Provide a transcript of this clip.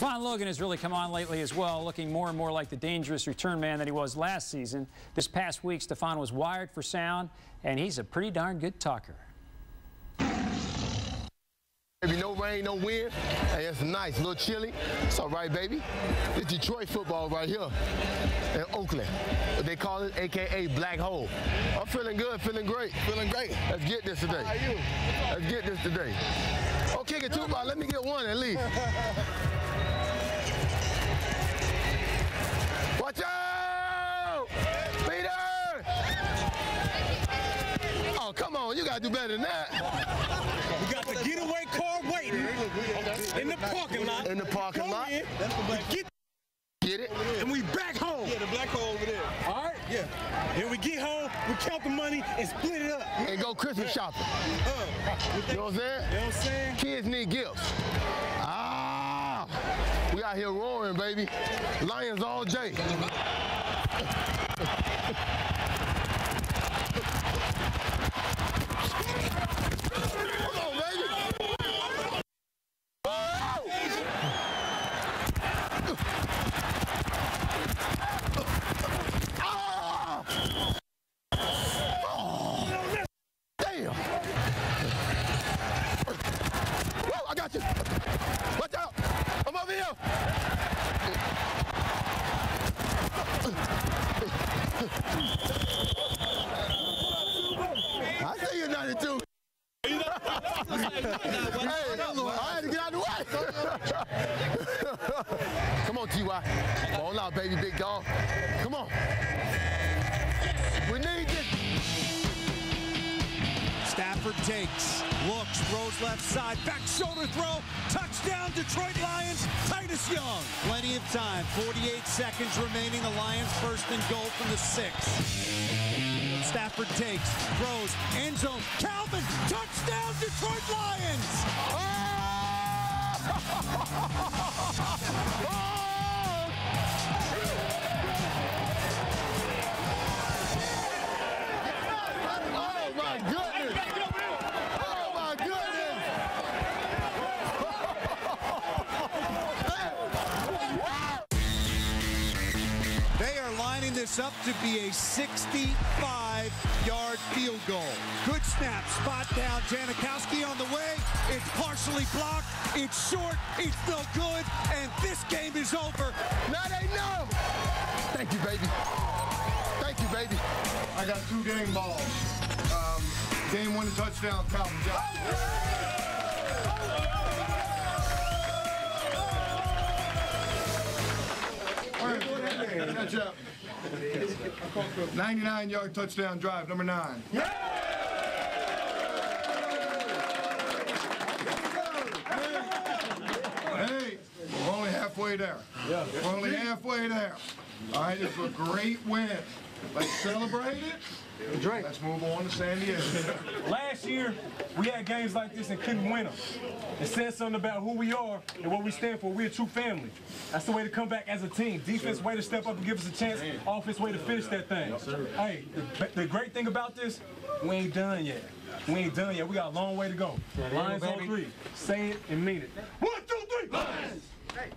Stephon Logan has really come on lately as well, looking more and more like the dangerous return man that he was last season. This past week, Stephon was wired for sound, and he's a pretty darn good talker. Baby, no rain, no wind. Hey, it's nice, a little chilly. It's all right, baby. It's Detroit football right here in Oakland. What they call it, AKA Black Hole. I'm feeling good, feeling great. Feeling great. Let's get this today. How are you? Let's get this today. Oh, kick it 2 ball. Let me get one at least. Watch out! Peter! Oh, come on. You got to do better than that. We got the getaway car waiting in the parking lot. In the parking lot. Get it. And we back home. Yeah, the black hole over there. All right? Yeah. And we get home, we count the money, and split it up. And go Christmas shopping. You know what I'm saying? You know what I'm saying? Kids need gifts. Ah! We out here roaring, baby. Lions all day. Come on, baby. Damn. Whoa, I got you. Watch out. I'm over here. I see you, 92. Hey, I had to get out of the way. Come on, T.Y. Ball out, baby, big dog. Come on. We need this. Stafford takes, looks, throws left side, back shoulder throw, touchdown Detroit Lions, Titus Young. Plenty of time, 48 seconds remaining, the Lions first and goal from the 6. Stafford takes, throws, end zone, Calvin, touchdown Detroit Lions! Oh, my goodness! Oh, my goodness! They are lining this up to be a 65-yard field goal. Good snap, spot down, Janikowski on the way. It's partially blocked, it's short, it's no good, and this game is over. Now they know! Thank you, baby. Thank you, baby. I got 2 game balls. Game 1 touchdown, Calvin Johnson. Catch up. 99-yard touchdown drive, number 9. Hey, we're only halfway there. We're only halfway there. All right, it's a great win. Let's celebrate it. Let's move on to San Diego. Last year, we had games like this and couldn't win them. It says something about who we are and what we stand for. We're a true family. That's the way to come back as a team. Defense way to step up and give us a chance. Offense way to finish that thing. Hey, the great thing about this, we ain't done yet. We ain't done yet. We got a long way to go. Lions on 3. Say it and mean it. 1, 2, 3. Lions! Hey.